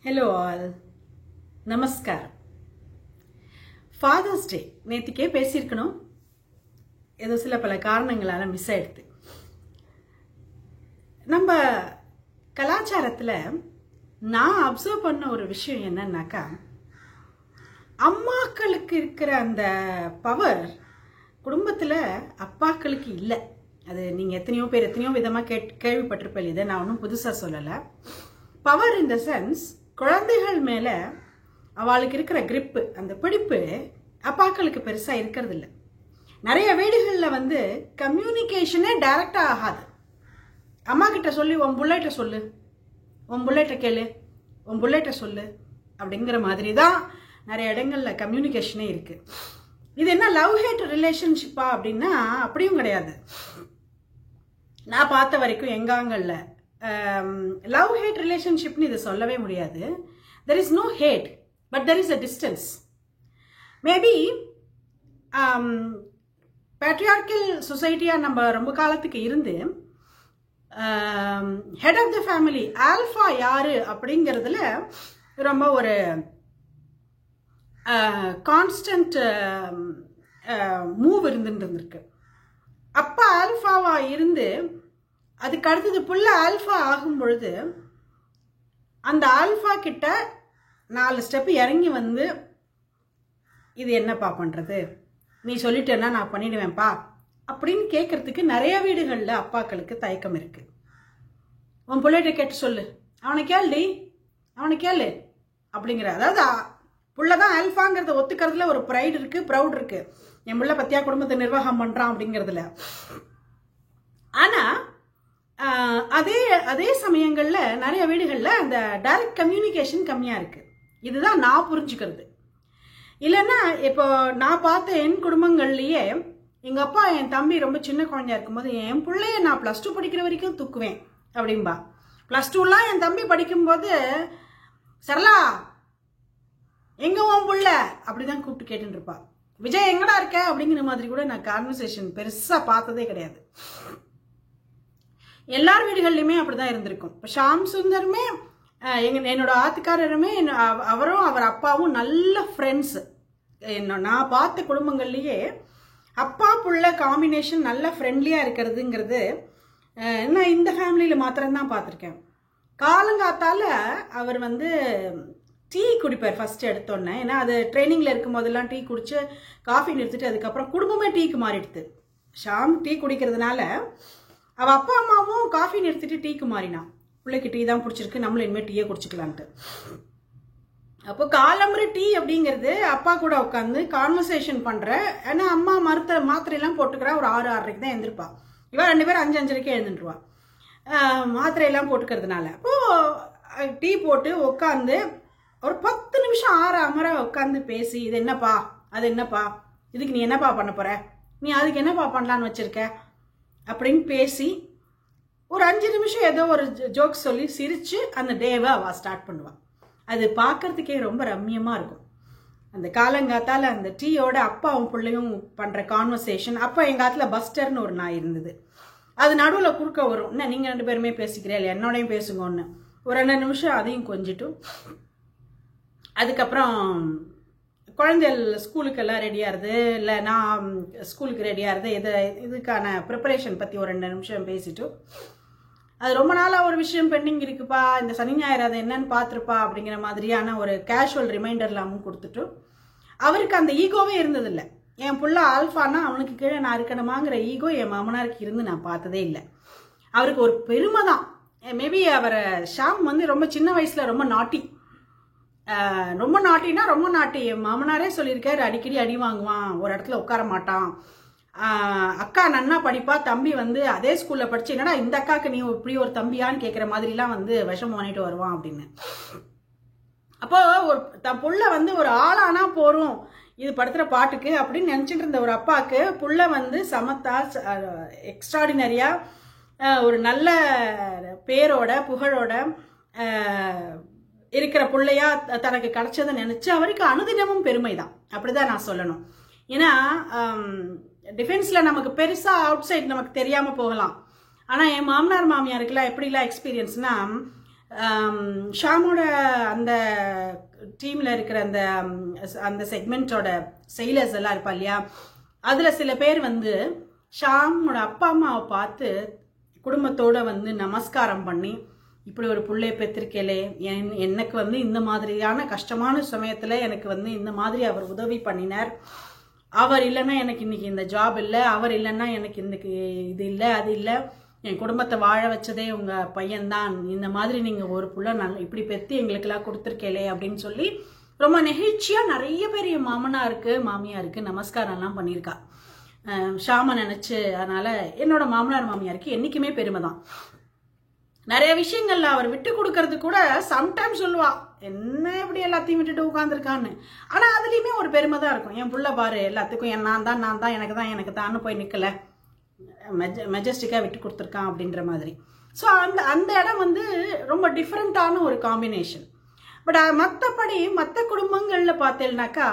Hello all. Namaskar. Father's Day. நேத்திக்கே பேசியிருக்கணும். ஏதோ சில பல காரணங்களால மிஸ் ஆயிடுது. நம்ம கலாச்சாரத்துல நான் அப்சர்வ் பண்ண ஒரு விஷயம் என்னன்னாக்கா, அம்மாக்களுக்கு இருக்கிற அந்த பவர் குடும்பத்துல அப்பாக்களுக்கு இல்லை. அது நீங்க எத்தனையோ பேர் எத்தனையோ விதமா கேள்விப்பட்டிருப்பேன். இதை நான் ஒன்றும் புதுசா சொல்லலை. பவர் இன் த சென்ஸ், குழந்தைகள் மேல அவளுக்கு இருக்கிற கிரிப்பு, அந்த பிடிப்பு அப்பாக்களுக்கு பெருசா இருக்கிறது இல்லை. நிறைய வீடுகளில் கம்யூனிகேஷனே டைரக்டா ஆகாது. அம்மா கிட்ட சொல்லி உன் புள்ளைட்ட சொல்லு, உன் புள்ளைட்ட கேளு, உன் புள்ளைட்ட சொல்லு அப்படிங்கிற மாதிரி தான் நிறைய இடங்கள்ல கம்யூனிகேஷனே இருக்கு. இது என்ன லவ் ஹேட் ரிலேஷன்ஷிப்பா அப்படின்னா அப்படியும் கிடையாது. நான் பார்த்த வரைக்கும் எங்காங்கல்ல லவ் ஹேட் ரிலேஷன்ஷிப்னு இதை சொல்லவே முடியாது. There is no hate, but there is a distance. Maybe patriarchal சொசைட்டியா நம்ம ரொம்ப காலத்துக்கு இருந்து head of the family alpha யாரு அப்படிங்கிறதுல ரொம்ப ஒரு கான்ஸ்டன்ட் மூவ் இருந்துருக்கு. அப்பா ஆல்ஃபாவா இருந்து அதுக்கு அடுத்தது புள்ள ஆல்ஃபா ஆகும் பொழுது அந்த ஆல்ஃபா கிட்ட 4 ஸ்டெப் இறங்கி இது என்னப்பா பண்றது, நீ சொல்லிட்டேன்னா நான் பண்ணிடுவேன்ப்பா அப்படின்னு கேட்கறதுக்கு நிறைய வீடுகளில் அப்பாக்களுக்கு தயக்கம் இருக்கு. உன் பிள்ளைகிட்ட கேட்டு சொல்லு, அவனை கேள்வி, அவனை கேளு அப்படிங்கிற, அதாவது புள்ளதான் ஆல்ஃபாங்கிறத ஒத்துக்கிறதுல ஒரு ப்ரைட் இருக்கு, ப்ரௌட் இருக்கு. என் பிள்ளை பத்தியா குடும்பத்தை நிர்வாகம் பண்றான் அப்படிங்கிறதுல. ஆனா அதே சமயங்கள்ல நிறைய வீடுகள்ல அந்த டைரக்ட் கம்யூனிகேஷன் கம்மியா இருக்கு. இதுதான் நான் புரிஞ்சுக்கிறது. இல்லைன்னா இப்போ நான் பார்த்த என் குடும்பங்கள்லயே எங்க அப்பா என் தம்பி ரொம்ப சின்ன குழந்தையா இருக்கும்போது என் பிள்ளைய நான் +2 படிக்கிற வரைக்கும் தூக்குவேன் அப்படின்பா. +2லாம் என் தம்பி படிக்கும்போது சரளா எங்க உன் புள்ள அப்படிதான் கூப்பிட்டு கேட்டுட்டு இருப்பா. விஜய் எங்கடா இருக்க அப்படிங்கிற மாதிரி கூட நான் கான்வர்சேஷன் பெருசா பார்த்ததே கிடையாது. எல்லார் வீடுகள்லையுமே அப்படிதான் இருந்திருக்கும். இப்போ ஷாம் சுந்தருமே என்னோட ஆத்துக்காரருமே அவரும் அவர் அப்பாவும் நல்ல ஃப்ரெண்ட்ஸ். நான் பார்த்த குடும்பங்கள்லயே அப்பா புள்ள காம்பினேஷன் நல்ல ஃப்ரெண்ட்லியா இருக்கிறதுங்கிறது நான் இந்த ஃபேமிலியில மாத்திரம்தான் பார்த்துருக்கேன். காலங்காத்தால அவர் டீ குடிப்பார் ஃபர்ஸ்ட் எடுத்தோன்னே. ஏன்னா அது ட்ரைனிங்ல இருக்கும் போதெல்லாம் டீ குடிச்சு காஃபி நிறுத்திட்டு அதுக்கப்புறம் குடும்பமே டீக்கு மாறிடுது. ஷாம் டீ குடிக்கிறதுனால அவ அப்பா அம்மாவும் காஃபி நிறுத்திட்டு டீக்கு மாறினான். பிள்ளைக்கு டீ தான் பிடிச்சிருக்கு, நம்மளும் இனிமேல் டீயே குடிச்சுக்கலான்ட்டு. அப்போ காலம்புரை டீ அப்படிங்கிறது அப்பா கூட உட்காந்து கான்வர்சேஷன் பண்ற. ஏன்னா அம்மா மாத்திரையெல்லாம் போட்டுக்கிறா, ஒரு 6-6:30 தான் எழுந்திருப்பா. இவ 2 பேரும் 5-5:30 எழுந்துருவா மாத்திரையெல்லாம் போட்டுக்கிறதுனால. அப்போ டீ போட்டு உட்காந்து ஒரு 10 நிமிஷம் அமர உட்காந்து பேசி, இது என்னப்பா, அது என்னப்பா, இதுக்கு நீ என்னப்பா பண்ண போற, நீ அதுக்கு என்னப்பா பண்ணலான்னு வச்சிருக்க அப்படின்னு பேசி ஒரு 5 நிமிஷம் ஏதோ ஒரு ஜோக் சொல்லி சிரிச்சு அந்த டேவை அவ ஸ்டார்ட் பண்ணுவான். அது பார்க்கறதுக்கே ரொம்ப ரம்மியமா இருக்கும். அந்த காலங்காத்தால அந்த டீயோட அப்பாவும் பிள்ளையும் பண்ற கான்வர்சேஷன். அப்போ எங்க ஆத்துல பஸ்டர்னு ஒரு நாய் இருந்தது. அது நடுவில் குறுக்க வரும், என்ன நீங்க 2 பேருமே பேசிக்கிறே இல்லை, என்னோடையும் பேசுங்கன்னு ஒரு 2 நிமிஷம் அதையும் கொஞ்சிட்டு அதுக்கப்புறம் குழந்தைகள் ஸ்கூலுக்கெல்லாம் ரெடியாகிறது, இல்லை நான் ஸ்கூலுக்கு ரெடியாகிறது, இதுக்கான ப்ரிப்பரேஷன் பற்றி ஒரு 2 நிமிஷம் பேசிட்டு, அது ரொம்ப நாளாக ஒரு விஷயம் பெண்டிங் இருக்குப்பா, இந்த சனி ஞாயிறு அதை என்னன்னு பார்த்துருப்பா அப்படிங்கிற மாதிரியான ஒரு கேஷுவல் ரிமைண்டர்லாமும் கொடுத்துட்டு, அவருக்கு அந்த ஈகோவே இருந்ததில்லை. என் புள்ள ஆல்ஃபானா அவனுக்கு கீழே நான் இருக்கணுமாங்கிற ஈகோ என் மாமனாருக்கு இருந்து நான் பார்த்ததே இல்லை. அவருக்கு ஒரு பெருமை தான். மேபி அவரை ஷாம் ரொம்ப சின்ன வயசுல ரொம்ப நாட்டி, ரொம்ப நாட்டினா ரொம்ப நாட்டி. என் மாமனாரே சொல்லியிருக்காரு, அடிக்கடி அடி வாங்குவான், ஒரு இடத்துல உட்கார மாட்டான். அக்கா நன்னா படிப்பா, தம்பி அதே ஸ்கூல்ல படிச்சு என்னடா இந்த அக்காக்கு நீ இப்படி ஒரு தம்பியான்னு கேட்குற மாதிரிலாம் விஷம் பண்ணிட்டு வருவான் அப்படின்னு. அப்போ ஒரு தன் புள்ள ஒரு ஆளானா போறோம் இது படுத்துற பாட்டுக்கு அப்படின்னு நினைச்சிட்டு இருந்த ஒரு அப்பாவுக்கு புள்ள சமத்தா எக்ஸ்ட்ராடினரியா ஒரு நல்ல பேரோட புகழோட இருக்கிற பிள்ளையா தனக்கு கிடைச்சதை நினைச்சு அவருக்கு அனுதினமும் பெருமை தான். அப்படிதான் நான் சொல்லணும். ஏன்னா டிஃபென்ஸ்ல நமக்கு பெருசா அவுட் சைட் நமக்கு தெரியாம போகலாம். ஆனா என் மாமனார் மாமியாருக்குலாம் எப்படிலாம் எக்ஸ்பீரியன்ஸ்னா, ஷாமோட அந்த டீமில் இருக்கிற அந்த செக்மெண்ட்டோட செயலர்ஸ் எல்லாம் இருப்பா இல்லையா, அதில் சில பேர் வந்து ஷாமோட அப்பா அம்மாவை பார்த்து குடும்பத்தோட வந்து நமஸ்காரம் பண்ணி, இப்படி ஒரு பிள்ளைய பெற்றிருக்கேலே, எனக்கு வந்து இந்த மாதிரியான கஷ்டமான சமயத்தில் எனக்கு வந்து இந்த மாதிரி அவர் உதவி பண்ணினார், அவர் இல்லைன்னா எனக்கு இன்னைக்கு இந்த ஜாப் இல்லை, அவர் இல்லைன்னா எனக்கு இன்னைக்கு இது இல்லை அது இல்லை, என் குடும்பத்தை வாழ வச்சதே உங்கள் பையன்தான், இந்த மாதிரி நீங்கள் ஒரு புள்ள இப்படி பெற்று எங்களுக்கெல்லாம் கொடுத்துருக்கேலே அப்படின்னு சொல்லி ரொம்ப நெகிழ்ச்சியாக நிறைய பேர் என் மாமனாருக்கு மாமியாருக்கு நமஸ்காரம்லாம் பண்ணியிருக்கா ஷாமை நினச்சி. அதனால் என்னோட மாமனார் மாமியாருக்கு என்றைக்குமே பெருமை தான். நிறைய விஷயங்கள்ல அவர் விட்டு கொடுக்கறது கூட சம்டைம்ஸ் சொல்லுவா, என்ன இப்படி எல்லாத்தையும் விட்டுட்டு உட்காந்துருக்கான்னு. ஆனால் அதுலேயுமே ஒரு பெருமை தான் இருக்கும். என் புள்ள பாரு எல்லாத்துக்கும் நான் தான் எனக்கு தான் போய் நிற்கல, மெஜஸ்டிக்காக விட்டு கொடுத்துருக்கான் அப்படின்ற மாதிரி. ஸோ அந்த இடம் வந்து ரொம்ப டிஃப்ரெண்ட்டான ஒரு காம்பினேஷன். பட் மற்றபடி மற்ற குடும்பங்களில் பார்த்தேன்னாக்கா,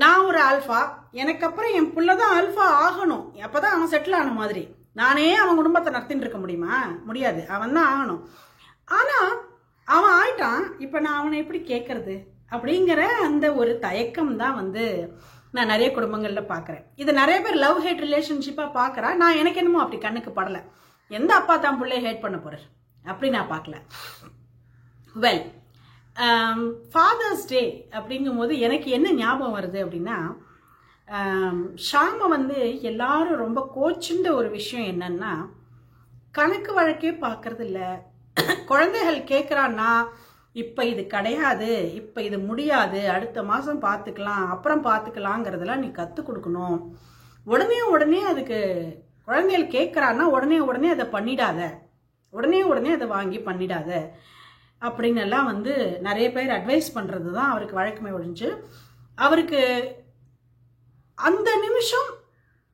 நான் ஒரு ஆல்ஃபா, எனக்கு அப்புறம் என் புள்ள தான் ஆல்ஃபா ஆகணும், அப்போ தான் அவன் செட்டில் ஆன மாதிரி. நானே அவன் குடும்பத்தை நடத்தின்னு இருக்க முடியுமா? முடியாது, அவன் தான் ஆகணும். ஆனால் அவன் ஆயிட்டான், இப்போ நான் அவனை எப்படி கேட்கறது அப்படிங்கிற அந்த ஒரு தயக்கம் தான் வந்து நான் நிறைய குடும்பங்களில் பார்க்குறேன். இது நிறைய பேர் லவ் ஹேட் ரிலேஷன்ஷிப்பாக பார்க்குறா. நான் எனக்கு என்னமோ அப்படி கண்ணுக்கு படலை. எந்த அப்பா தான் பிள்ளைய ஹேட் பண்ண போகிறார் அப்படி நான் பார்க்கல. வெல், ஃபாதர்ஸ் டே அப்படிங்கும்போது எனக்கு என்ன ஞாபகம் வருது அப்படின்னா, ஷாமை வந்து எல்லாரும் ரொம்ப கோச்சுண்ட ஒரு விஷயம் என்னன்னா, கணக்கு வழக்கே பார்க்கறது இல்லை. குழந்தைகள் கேட்குறான்னா, இப்போ இது கிடையாது, இப்போ இது முடியாது, அடுத்த மாதம் பார்த்துக்கலாம், அப்புறம் பார்த்துக்கலாங்கிறதெல்லாம் நீ கற்றுக் கொடுக்கணும். உடனே அதுக்கு குழந்தைகள் கேட்குறான்னா உடனே அதை பண்ணிடாத, உடனே அதை வாங்கி பண்ணிடாத அப்படின்னு எல்லாம் வந்து நிறைய பேர் அட்வைஸ் பண்ணுறது தான் அவருக்கு வழக்கமே ஒழிஞ்சு, அவருக்கு அந்த நிமிஷம்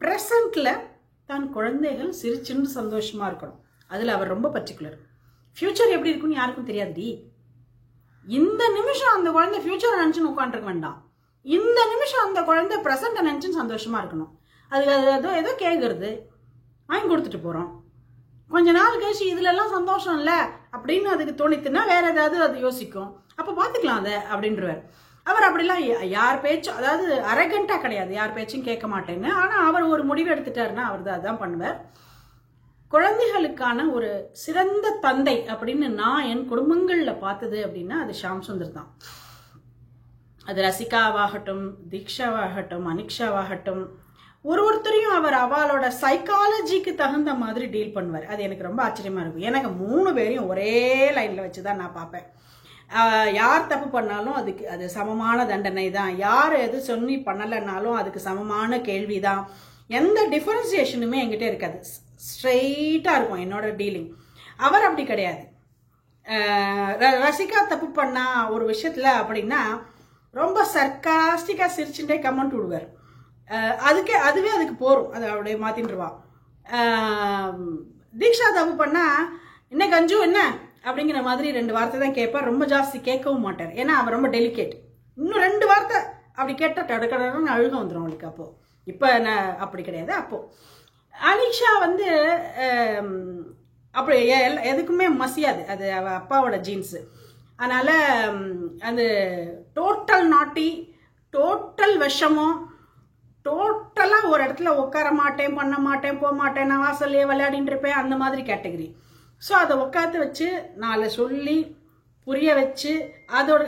ப்ரெசண்ட்ல தான் குழந்தைகள் சிரிச்சுன்னு சந்தோஷமா இருக்கணும். அதில் அவர் ரொம்ப பர்டிகுலர். ஃபியூச்சர் எப்படி இருக்குன்னு யாருக்கும் தெரியாதுடி. இந்த நிமிஷம் அந்த குழந்தை ஃபியூச்சரை நினச்சுன்னு உட்காந்துருக்க வேண்டாம். இந்த நிமிஷம் அந்த குழந்தை ப்ரெசண்ட்டை நினச்சுன்னு சந்தோஷமா இருக்கணும். அது ஏதோ கேட்கறது வாங்கி கொடுத்துட்டு போகிறோம். கொஞ்ச நாள் கழிச்சு இதுலலாம் சந்தோஷம் இல்லை அப்படின்னு அதுக்கு தோணித்துன்னா வேற ஏதாவது அது யோசிக்கும், அப்போ பார்த்துக்கலாம் அதை அப்படின்றவர். அவர் அப்படிலாம் யார் பேச்சும், அதாவது அரகண்டா கிடையாது, யார் பேச்சும் கேட்க மாட்டேன்னு. ஆனால் அவர் ஒரு முடிவு எடுத்துட்டாருன்னா அவர் தான் அதான் பண்ணுவார். குழந்தைகளுக்கான ஒரு சிறந்த தந்தை அப்படின்னு நான் என் குடும்பங்களில் பார்த்தது அப்படின்னா அது ஷாம் சுந்தர் தான். அது ரசிகாவாகட்டும், தீக்ஷாவாகட்டும், அனிக்ஷாவாகட்டும், ஒருத்தரையும் அவர் அவளோட சைக்காலஜிக்கு தகுந்த மாதிரி டீல் பண்ணுவார். அது எனக்கு ரொம்ப ஆச்சரியமா இருக்கும். எனக்கு 3 பேரையும் ஒரே லைனில் வச்சு தான் நான் பார்ப்பேன். யார் தப்பு பண்ணாலும் அதுக்கு அது சமமான தண்டனை தான், யார் எது சொல்லி பண்ணலைன்னாலும் அதுக்கு சமமான கேள்வி தான். எந்த டிஃபரன்சியேஷனுமே என்கிட்ட இருக்காது, ஸ்ட்ரெயிட்டாக இருக்கும் என்னோட டீலிங். அவர் அப்படி கிடையாது. ரசிகா தப்பு பண்ணா ஒரு விஷயத்தில் அப்படின்னா ரொம்ப சர்க்காஸ்டிக்காக சிரிச்சுட்டே கமெண்ட் விடுவார். அதுக்கு போகிறோம், அதை அப்படியே மாற்றிட்டுருவா. தீக்ஷா தப்பு பண்ணா என்ன கஞ்சு என்ன அப்படிங்கிற மாதிரி 2 வார்த்தை தான் கேட்பார், ரொம்ப ஜாஸ்தி கேட்கவும் மாட்டார். ஏன்னா அவர் ரொம்ப டெலிகேட். இன்னும் 2 வார்த்தை அப்படி கேட்டால் கடற்கடன்னு அழுக வந்துடும் அவளுக்கு. அப்போது இப்போ நான் அப்படி கிடையாது. அப்போது அனிஷா வந்து அப்படி எதுக்குமே மசியாது, அது அவள் அப்பாவோட ஜீன்ஸு. அதனால் அது டோட்டல் நாட்டி, டோட்டல் விஷமம், டோட்டலாக ஒரு இடத்துல உட்கார மாட்டேன், பண்ண மாட்டேன், போக மாட்டேன், நான் வாசல்லையே விளையாடின்னு இருப்பேன், அந்த மாதிரி கேட்டகரி. ஸோ அதை உட்காந்து வச்சு 4 சொல்லி புரிய வச்சு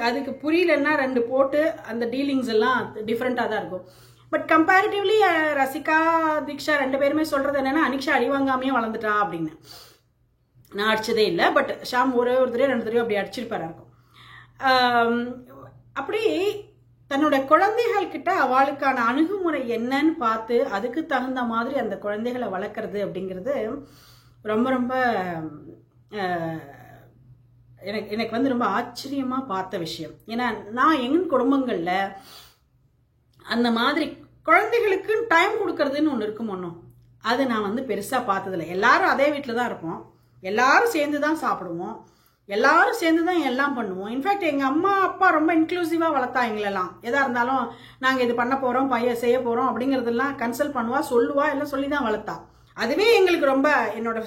அதுக்கு புரியலன்னா 2 போட்டு அந்த டீலிங்ஸ் எல்லாம் டிஃப்ரெண்ட்டாக தான் இருக்கும். பட் கம்பேரிட்டிவ்லி ரசிகா தீக்ஷா 2 பேருமே சொல்கிறது என்னென்னா, அனிக்ஷா அடிவாங்காமையே வளர்ந்துட்டா அப்படின்னு. நான் அடிச்சதே இல்லை, பட் ஷாம் ஒரு தடவை 2 தடவை அப்படி அடிச்சிருப்பாரா இருக்கும். அப்படி தன்னோட குழந்தைகள் கிட்ட அவளுக்கான அணுகுமுறை என்னன்னு பார்த்து அதுக்கு தகுந்த மாதிரி அந்த குழந்தைகளை வளர்க்குறது அப்படிங்கிறது ரொம்ப ரொம்ப எனக்கு வந்து ரொம்ப ஆச்சரியமாக பார்த்த விஷயம். ஏன்னா நான் எங்கள் குடும்பங்களில் அந்த மாதிரி குழந்தைகளுக்குன்னு டைம் கொடுக்கறதுன்னு ஒன்று இருக்கும் ஒன்றும், அது நான் வந்து பெருசாக பார்த்ததில்லை. எல்லாரும் அதே வீட்டில் தான் இருப்போம், எல்லாரும் சேர்ந்து தான் சாப்பிடுவோம், எல்லாரும் சேர்ந்து தான் எல்லாம் பண்ணுவோம். இன்ஃபேக்ட் எங்கள் அம்மா அப்பா ரொம்ப இன்க்ளூசிவாக வளர்த்தா எங்களெல்லாம். எதாக இருந்தாலும் நாங்கள் இது பண்ண போகிறோம், பையன் செய்ய போகிறோம் அப்படிங்கிறதெல்லாம் கன்சல்ட் பண்ணுவா, சொல்லுவா, எல்லாம் சொல்லி தான் வளர்த்தா. அதுவே எங்களுக்கு ரொம்ப என்னோட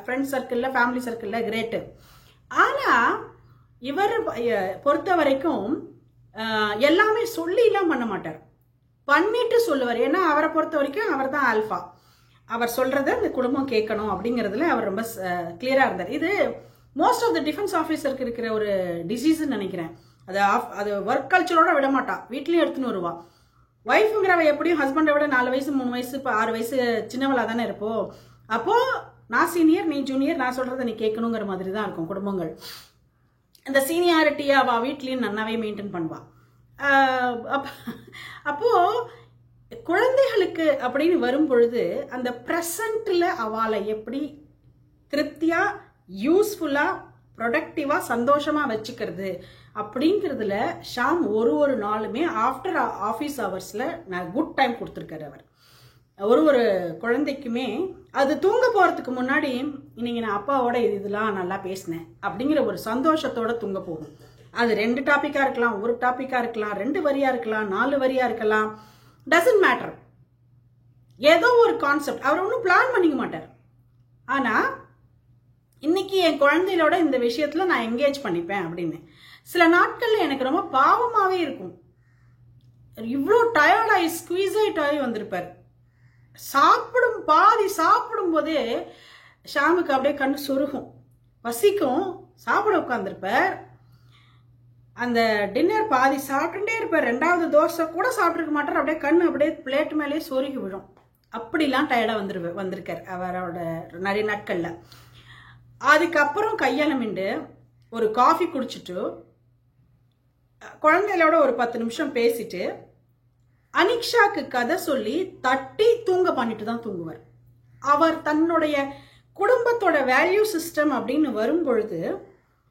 ஃப்ரெண்ட் சர்க்கிளில், ஃபேமிலி சர்க்கிளில் கிரேட்டு. ஆனால் இவர் பொறுத்த வரைக்கும் எல்லாமே சொல்லிலாம் பண்ண மாட்டார், பண்ணிட்டு சொல்லுவார். ஏன்னா அவரை பொறுத்த வரைக்கும் அவர் தான் ஆல்ஃபா, அவர் சொல்கிறத இந்த குடும்பம் கேட்கணும் அப்படிங்கிறதுல அவர் ரொம்ப கிளியராக இருந்தார். இது மோஸ்ட் ஆஃப் த டிஃபென்ஸ் ஆஃபீஸருக்கு இருக்கிற ஒரு டிசீஸ்ன்னு நினைக்கிறேன். அது ஒர்க் கல்ச்சரோட விட மாட்டா, வீட்லேயும் எடுத்துன்னு வருவா. ஒய்ஃபுங்கிறவ எப்படியும் ஹஸ்பண்டை விட 4 வயசு 3 வயசு இப்போ 6 வயசு சின்னவளாக தானே இருப்போம். அப்போது நான் சீனியர் நீ ஜூனியர், நான் சொல்கிறத நீ கேட்கணுங்கிற மாதிரி தான் இருக்கும் குடும்பங்கள். அந்த சீனியாரிட்டியை அவள் வீட்லேயும் நன்னாவே மெயின்டைன் பண்ணுவாள். அப்போது குழந்தைகளுக்கு அப்படின்னு வரும் பொழுது அந்த ப்ரெசண்ட்டில் அவளை எப்படி திருப்தியாக யூஸ்ஃபுல்லாக ப்ரொடக்டிவாக சந்தோஷமாக வச்சுக்கிறது அப்படிங்கிறதுல ஷாம் ஒரு நாளுமே ஆஃப்டர் ஆஃபீஸ் ஹவர்ஸில் நான் குட் டைம் கொடுத்துருக்காரு. அவர் ஒரு குழந்தைக்குமே அது தூங்க போகிறதுக்கு முன்னாடி இன்னைக்கு நான் அப்பாவோட இதெல்லாம் நல்லா பேசினேன் அப்படிங்கிற ஒரு சந்தோஷத்தோட தூங்க போகும். அது 2 டாப்பிக்காக இருக்கலாம், 1 டாப்பிக்காக இருக்கலாம், 2 வரியாக இருக்கலாம், 4 வரியாக இருக்கலாம், டசன்ட் மேட்டர். ஏதோ ஒரு கான்செப்ட் அவர் ஒன்றும் பிளான் பண்ணிக்க மாட்டார். ஆனால் இன்னைக்கு என் குழந்தைகளோட இந்த விஷயத்தில் நான் என்கேஜ் பண்ணிப்பேன் அப்படின்னு சில நாட்களில் எனக்கு ரொம்ப பாவமாகவே இருக்கும். இவ்வளோ டயர்டாகி ஸ்குவீஸைட் ஆகி வந்திருப்பார். பாதி சாப்பிடும் போதே ஷாமுக்கு அப்படியே கண்ணு சொருகும், பசிக்கும், சாப்பிட உட்காந்துருப்பார். அந்த டின்னர் பாதி சாப்பிட்டுட்டே இருப்பார், 2வது தோசை கூட சாப்பிட்ருக்க மாட்டார், அப்படியே கண்ணு அப்படியே பிளேட் மேலேயே சொருகி விடும். அப்படிலாம் டயர்டாக வந்திருக்கார் அவரோட நிறைய நாட்களில். அதுக்கப்புறம் கையாளமிண்டு ஒரு காஃபி குடிச்சிட்டு குழந்தைகளோட ஒரு 10 நிமிஷம் பேசிட்டு அனிக்ஷாக்கு கதை சொல்லி தட்டி தூங்க பண்ணிட்டு தான் தூங்குவார். அவர் தன்னுடைய குடும்பத்தோட வேல்யூ சிஸ்டம் அப்படின்னு வரும் பொழுது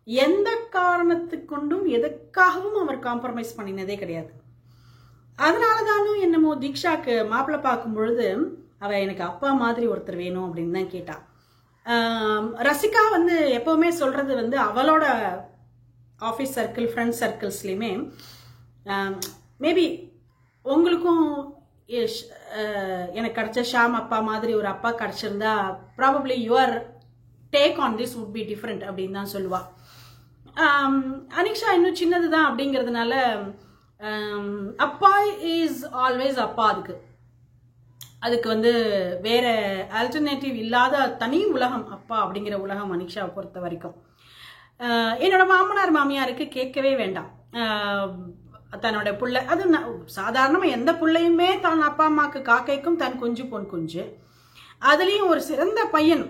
எந்த காரணத்துக்கு கொண்டும் எதுக்காகவும் அவர் காம்ப்ரமைஸ் பண்ணினதே கிடையாது. அதனால தானும் என்னமோ தீக்ஷாக்கு மாப்பிள்ளை பார்க்கும் பொழுது அவ எனக்கு அப்பா மாதிரி ஒருத்தர் வேணும் அப்படின்னு தான் கேட்டா. ரசிகா எப்பவுமே சொல்றது அவளோட ஆஃபீஸ் சர்க்கிள், ஃப்ரெண்ட் சர்க்கிள்ஸ்லையுமே மேபி உங்களுக்கும் எனக்கு கிடைச்ச ஷாம் அப்பா மாதிரி ஒரு அப்பா கிடைச்சிருந்தா probably your take on this would be different அப்படின்னு தான் சொல்லுவா. அனிக்ஷா இன்னும் சின்னது தான் அப்படிங்கிறதுனால அப்பா இஸ் ஆல்வேஸ் அப்பா. அதுக்கு வேற ஆல்டர்னேட்டிவ் இல்லாத தனி உலகம் அப்பா அப்படிங்கிற உலகம் அனிக்ஷாவை பொறுத்த வரைக்கும். என்னோட மாமனார் மாமியாருக்கு கேட்கவே வேண்டாம். தன்னோட பிள்ளை அது சாதாரணமாக எந்த பிள்ளையுமே தான் அப்பா அம்மாவுக்கு காக்கைக்கும் தன் குஞ்சு பொன் குஞ்சு. அதுலேயும் ஒரு சிறந்த பையன்,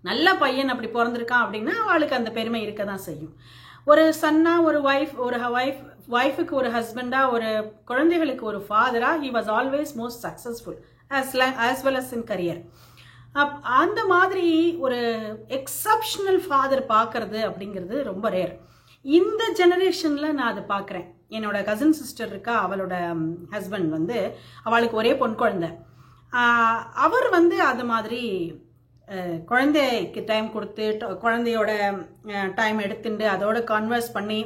நல்ல பையன் அப்படி பிறந்திருக்கான் அப்படின்னா அவளுக்கு அந்த பெருமை இருக்க தான் செய்யும். ஒரு சன்னா, ஒரு ஒய்ஃபுக்கு ஒரு ஹஸ்பண்டா, ஒரு குழந்தைகளுக்கு ஒரு ஃபாதரா he was always most successful as well as in career. அந்த மாதிரி ஒரு எக்ஸப்ஷனல் ஃபாதர் பார்க்கறது அப்படிங்கிறது ரொம்ப ரேர். இந்த ஜெனரேஷன்ல நான் அதை பார்க்குறேன். என்னோட கசின் சிஸ்டர் இருக்கா, அவளோட ஹஸ்பண்ட் அவளுக்கு ஒரே பொன் குழந்தை. அவர் அது மாதிரி குழந்தைக்கு டைம் கொடுத்து குழந்தையோட டைம் எடுத்துட்டு அதோட கன்வர்ஸ் பண்ணி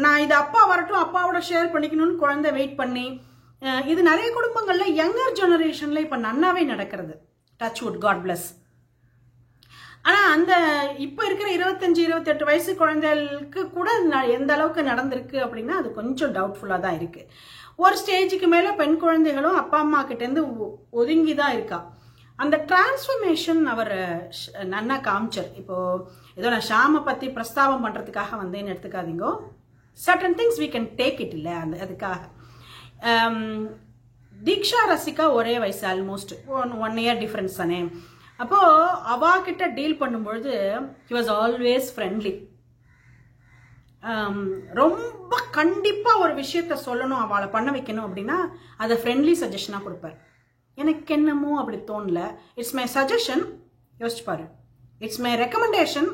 நான் இது அப்பா வரட்டும் அப்பாவோட ஷேர் பண்ணிக்கணும்னு குழந்தை வெயிட் பண்ணி இது நிறைய குடும்பங்கள்ல யங்கர் ஜெனரேஷன்ல இப்ப நன்னாவே நடக்கிறது. Touch wood, God bless. ஆனா அந்த இப்ப இருக்கிற 25-28 வயசு குழந்தைகளுக்கு கூட எந்த அளவுக்கு நடந்திருக்கு அப்படின்னா அது கொஞ்சம் டவுட்ஃபுல்லா தான் இருக்கு. ஒரு ஸ்டேஜுக்கு மேல பெண் குழந்தைகளும் அப்பா அம்மா கிட்ட இருந்து ஒதுங்கி தான் இருக்கா. அந்த டிரான்ஸ்ஃபர்மேஷன் அவர் நன்னா காமிச்சார். இப்போ ஏதோ நான் ஷாமை பத்தி பிரஸ்தாபம் பண்றதுக்காக வந்தேன்னு எடுத்துக்காதீங்க. Certain things we can take it இல்லை அதுக்காக. தீக்ஷா ரசிகா ஒரே வயசு, ஆல்மோஸ்ட் 1 year டிஃபரன்ஸ் தானே. அப்போ அவா கிட்ட டீல் பண்ணும்பொழுது ஹி வாஸ் ஆல்வேஸ் ஃப்ரெண்ட்லி. ரொம்ப கண்டிப்பா ஒரு விஷயத்த சொல்லணும், அவளை பண்ண வைக்கணும் அப்படின்னா அதை ஃப்ரெண்ட்லி சஜஷனா கொடுப்பார். எனக்கு என்னமோ அப்படி தோணல, இட்ஸ் மை சஜஷன், யோசிச்சு பாரு, it's my recommendation,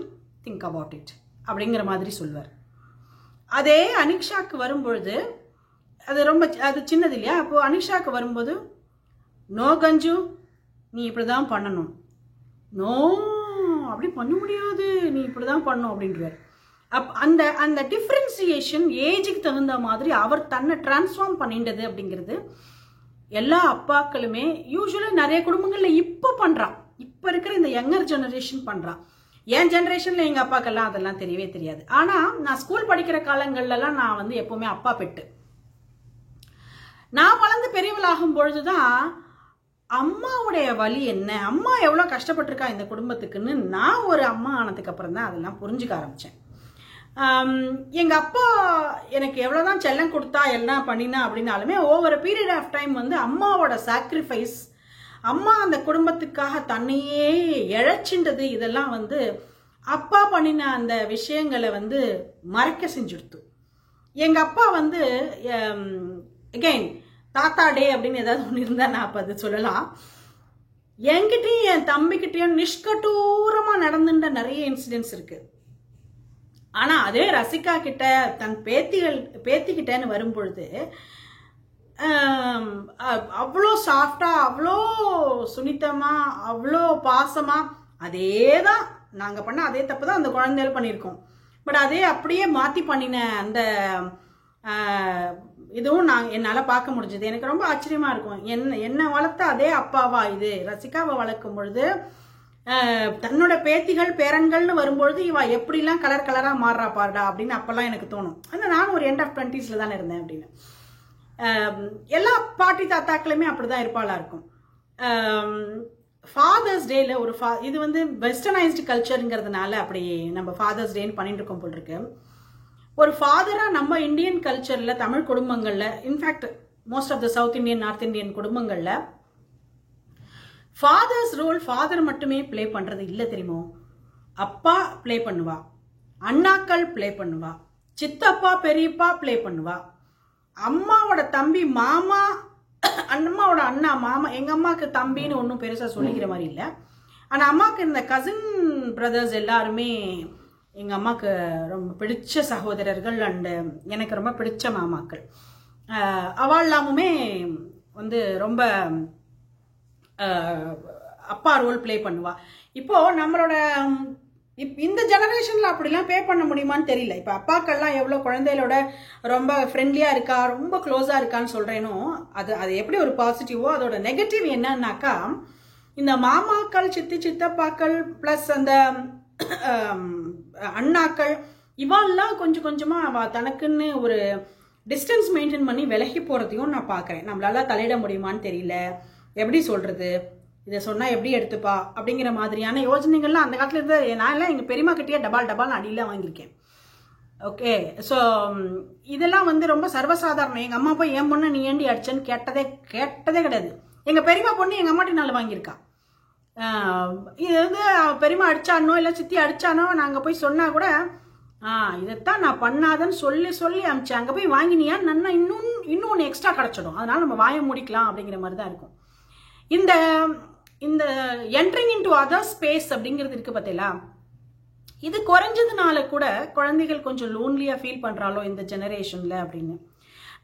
think about it அப்படிங்கிற மாதிரி சொல்வார். அதே அனிக்ஷாக்கு வரும்பொழுது அது சின்னது இல்லையா. அப்போ அனிக்ஷாக்கு வரும்போது நோ கஞ்சு, நீ இப்படிதான் பண்ணணும், நோ அப்படி பண்ண முடியாது, நீ இப்படிதான் பண்ணும் அப்படின்றார். அந்த அந்த டிஃபரன்சியேஷன் ஏஜுக்கு தகுந்த மாதிரி அவர் தன்னை டிரான்ஸ்ஃபார்ம் பண்ணிட்டது அப்படிங்கிறது எல்லா அப்பாக்களுமே யூஸ்வலாக நிறைய குடும்பங்களில் இப்போ பண்ணுறான். இப்போ இருக்கிற இந்த யங்கர் ஜெனரேஷன் பண்ணுறான். என் ஜெனரேஷன்ல எங்க அப்பாக்கெல்லாம் அதெல்லாம் தெரியவே தெரியாது. ஆனா நான் ஸ்கூல் படிக்கிற காலங்கள்லாம் நான் வந்து எப்பவுமே அப்பா பெட்டு. நான் வளர்ந்து பெரியவளாகும் பொழுதுதான் அம்மாவுடைய வலி என்ன, அம்மா எவ்வளவு கஷ்டப்பட்டிருக்கா இந்த குடும்பத்துக்குன்னு நான் ஒரு அம்மா ஆனதுக்கு அப்புறம் தான் அதெல்லாம் புரிஞ்சுக்க ஆரம்பிச்சேன். எங்க அப்பா எனக்கு எவ்வளவுதான் செல்லம் கொடுத்தா எல்லாம் பண்ணினா அப்படின்னாலுமே ஓவர் பீரியட் ஆஃப் டைம் வந்து அம்மாவோட சாக்ரிஃபைஸ், அம்மா அந்த குடும்பத்துக்காக தன்னையே இழைச்சின்றது, இதெல்லாம் வந்து அப்பா பண்ணின அந்த விஷயங்களை வந்து மறைக்க செஞ்சுடுத்து. எங்க அப்பா வந்து அகெயின் தாத்தா டே அப்படின்னு ஏதாவது ஒன்று இருந்தா நான் அப்ப அது சொல்லலாம். என்கிட்டயும் என் தம்பிக்கிட்டையும் நிஷ்கட்டூரமா நடந்துட்ட நிறைய இன்சிடென்ட்ஸ் இருக்கு. ஆனா அதே ரசிகா கிட்ட தன் பேத்திக்கிட்டன்னு வரும் பொழுது அவ்வளோ சாஃப்டா, அவ்வளோ சுனிதமா, அவ்வளோ பாசமா, அதேதான் நாங்க பண்ண அதே தப்பு தான் அந்த குழந்தைகள் பண்ணியிருக்கோம். பட் அதே அப்படியே மாத்தி பண்ணின அந்த இதுவும் என்னால பார்க்க முடிஞ்சது. எனக்கு ரொம்ப ஆச்சரியமா இருக்கும். என்ன வளர்த்த அதே அப்பாவா இது? ரசிகாவை வளர்க்கும் பொழுது தன்னோட பேத்திகள் பேரன்கள்னு வரும்பொழுது இவ எப்படிலாம் கலர் கலரா மாறுறா பாருடா அப்படின்னு அப்பெல்லாம் எனக்கு தோணும். ஆனால் நான் ஒரு எண்ட் ஆஃப் 20s தானே இருந்தேன் அப்படின்னு. எல்லா பாட்டி தாத்தாக்களுமே அப்படிதான் இருப்பாளா இருக்கும். ஃபாதர்ஸ் டேல ஒரு இது வந்து வெஸ்டர்னைஸ்டு கல்ச்சருங்கிறதுனால அப்படி நம்ம ஃபாதர்ஸ் டேன்னு பண்ணிட்டு இருக்கோம் போல் இருக்கு. ஒரு ஃபாதரா நம்ம இந்தியன் கல்ச்சர்ல, தமிழ் குடும்பங்கள்ல, in fact most of the South Indian, North Indian குடும்பங்கள்ல ஃபாதர்ஸ் ரோல் ஃபாதர் மட்டுமே பிளே பண்றது இல்ல தெரியுமோ. அப்பா பிளே பண்ணுவா, அண்ணாக்கள் பிளே பண்ணுவா, சித்தப்பா பெரியப்பா பிளே பண்ணுவா, அம்மாவோட தம்பி மாமா, அம்மாவோட அண்ணா மாமா. எங்க அம்மாவுக்கு தம்பின்னு ஒன்றும் பெருசா சொல்லிக்கிற மாதிரி இல்லை. ஆனா அம்மாவுக்கு இந்த கசின் பிரதர்ஸ் எல்லாருமே எங்க அம்மாவுக்கு ரொம்ப பிடிச்ச சகோதரர்கள் அண்ட் எனக்கு ரொம்ப பிடிச்ச மாமாக்கள். அவள் எல்லாமுமே வந்து ரொம்ப அப்பா ரோல் பிளே பண்ணுவா. இப்போ நம்மளோட இந்த ஜெனரேஷன்ல அப்படிலாம் பே பண்ண முடியுமான்னு தெரியல. இப்ப அப்பாக்கள்லாம் எவ்வளவு குழந்தைகளோட ரொம்ப ஃப்ரெண்ட்லியா இருக்கா, ரொம்ப க்ளோஸா இருக்கான்னு சொல்றேனோ அது எப்படி ஒரு பாசிட்டிவோ அதோட நெகட்டிவ் என்னன்னாக்கா, இந்த மாமாக்கள், சித்தப்பாக்கள் பிளஸ் அந்த அண்ணாக்கள் இவெல்லாம் கொஞ்சம் கொஞ்சமா அவ தனக்குன்னு ஒரு டிஸ்டன்ஸ் மெயின்டைன் பண்ணி விலகி போறதையும் நான் பாக்குறேன். நம்மளால தலையிட முடியுமான்னு தெரியல. எப்படி சொல்றது, இதை சொன்னா எப்படி எடுத்துப்பா அப்படிங்கிற மாதிரியான யோசனைகள்லாம் அந்த காலத்துல இருந்து நான் எல்லாம் எங்க பெரியமா கிட்டேயே டபால் அடியெல்லாம் வாங்கியிருக்கேன். ஓகே, ஸோ இதெல்லாம் வந்து ரொம்ப சர்வசாதாரணம். எங்க அம்மா போய் என் பொண்ணு நீ ஏண்டி அடிச்சேன்னு கேட்டதே கிடையாது. எங்க பெரியமா பொண்ணு எங்க அம்மாட்டி நாள் வாங்கியிருக்கா. இது வந்து பெரியமா அடிச்சானோ இல்லை சித்தி அடிச்சானோ நாங்கள் போய் சொன்னா கூட இதைத்தான் நான் பண்ணாதன்னு சொல்லி அமிச்சேன். அங்கே போய் வாங்கினியா நன்னா இன்னும் ஒன்று எக்ஸ்ட்ரா கிடச்சிடும், அதனால நம்ம வாய முடிக்கலாம் அப்படிங்கிற மாதிரி தான் இருக்கும். இந்த என்ட்ரிங் இன்டு அதர் ஸ்பேஸ் அப்படிங்கிறது இருக்கு பார்த்தீங்களா, இது குறைஞ்சதுனால கூட குழந்தைகள் கொஞ்சம் லோன்லியா ஃபீல் பண்றாளோ இந்த ஜெனரேஷன்ல அப்படின்னு.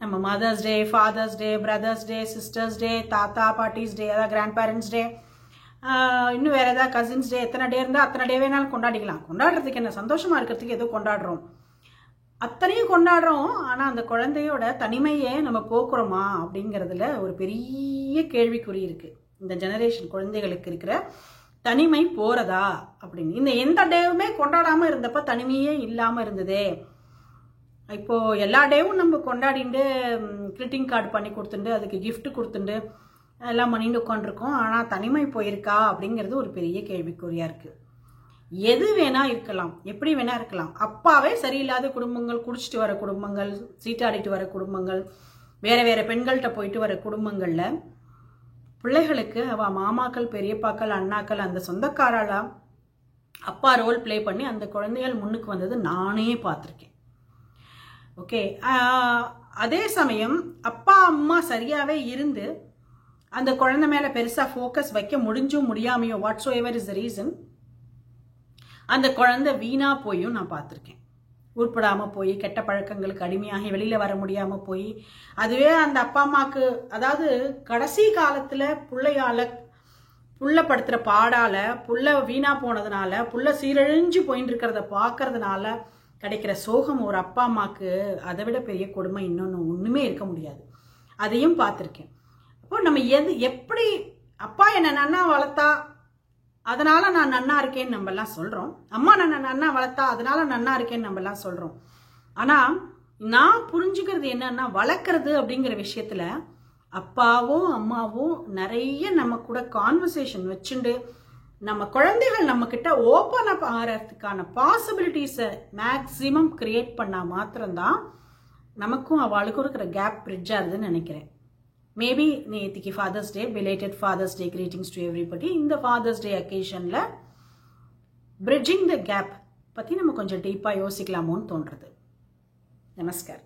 நம்ம மதர்ஸ் டே, ஃபாதர்ஸ் டே, பிரதர்ஸ் டே, சிஸ்டர்ஸ் டே, தாத்தா பாட்டிஸ் டே, அதாவது கிராண்ட் பேரண்ட்ஸ் டே, இன்னும் வேற ஏதாவது கசின்ஸ் டே, எத்தனை டே இருந்தால் அத்தனை டே வேணாலும் கொண்டாடிக்கலாம். கொண்டாடுறதுக்கு என்ன, சந்தோஷமா இருக்கிறதுக்கு ஏதோ கொண்டாடுறோம், அத்தனையும் கொண்டாடுறோம். ஆனால் அந்த குழந்தையோட தனிமையை நம்ம போக்குறோமா அப்படிங்கிறதுல ஒரு பெரிய கேள்விக்குறி இருக்கு. இந்த ஜெனரேஷன் குழந்தைகளுக்கு இருக்கிற தனிமை போறதா அப்படின்னு. இந்த எந்த டேவுமே கொண்டாடாம இருந்தப்ப தனிமையே இல்லாம இருந்ததே. இப்போ எல்லா டேவும் நம்ம கொண்டாடிட்டு கிரீட்டிங் கார்டு பண்ணி கொடுத்துட்டு அதுக்கு கிஃப்ட் கொடுத்துட்டு எல்லாம் பண்ணிட்டு உட்காந்துருக்கோம். ஆனால் தனிமை போயிருக்கா அப்படிங்கிறது ஒரு பெரிய கேள்விக்குறியா இருக்கு. எது வேணா இருக்கலாம், எப்படி வேணா இருக்கலாம். அப்பாவே சரியில்லாத குடும்பங்கள், குடிச்சிட்டு வர குடும்பங்கள், சீட்டாடிட்டு வர குடும்பங்கள், வேற வேற பெண்கள்கிட்ட போயிட்டு வர குடும்பங்கள்ல பிள்ளைகளுக்கு அவ மாமாக்கள், பெரியப்பாக்கள், அண்ணாக்கள், அந்த சொந்தக்காரால அப்பா ரோல் பிளே பண்ணி அந்த குழந்தைகள் முன்னுக்கு வந்தது நானே பார்த்துருக்கேன். ஓகே, அதே சமயம் அப்பா அம்மா சரியாவே இருந்து அந்த குழந்தை மேல பெருசா ஃபோக்கஸ் வைக்க முடிஞ்சும் முடியாமையோ what's ever is the reason, அந்த குழந்தை வீணா போயும் நான் பார்த்துருக்கேன். உருப்படாம போய் கெட்ட பழக்கங்களுக்கு அடிமையாகி வெளியில வர முடியாம போய் அதுவே அந்த அப்பா அம்மாக்கு, அதாவது கடைசி காலத்துல புள்ளப்படுத்துற பாடால புள்ள வீணா போனதுனால, புள்ள சீரழிஞ்சு போயிட்டு இருக்கிறத பாக்குறதுனால கிடைக்கிற சோகம் ஒரு அப்பா அம்மாக்கு அதை விட பெரிய கொடுமை இன்னொன்னு ஒண்ணுமே இருக்க முடியாது. அதையும் பார்த்துருக்கேன். அப்போ நம்ம எப்படி அப்பா என்ன நன்னா வளர்த்தா அதனால நான் நன்னா இருக்கேன்னு நம்ம எல்லாம் சொல்றோம். அம்மா நான் நன்னா வளர்த்தா அதனால நன்னா இருக்கேன்னு நம்ம எல்லாம் சொல்றோம். ஆனா நான் புரிஞ்சுக்கிறது என்னன்னா, வளர்க்கறது அப்படிங்கிற விஷயத்துல அப்பாவும் அம்மாவும் நிறைய நம்ம கூட கான்வர்சேஷன் வச்சுண்டு நம்ம குழந்தைகள் நம்ம கிட்ட ஓப்பன் அப் ஆகிறதுக்கான பாசிபிலிட்டிஸை மேக்சிமம் கிரியேட் பண்ணா மாத்திரம்தான் நமக்கும் அவளுக்கும் இருக்கிற கேப் பிரிட்ஜ் ஆகுதுன்னு நினைக்கிறேன். மேபி நேத்திக்கு father's day, belated father's day greetings to everybody. இந்த ஃபாதர்ஸ் டே அக்கேஷன்ல பிரிட்ஜிங் த கேப் பத்தி நம்ம கொஞ்சம் டீப்பா யோசிக்கலாமோன்னு தோன்றது. நமஸ்கார்.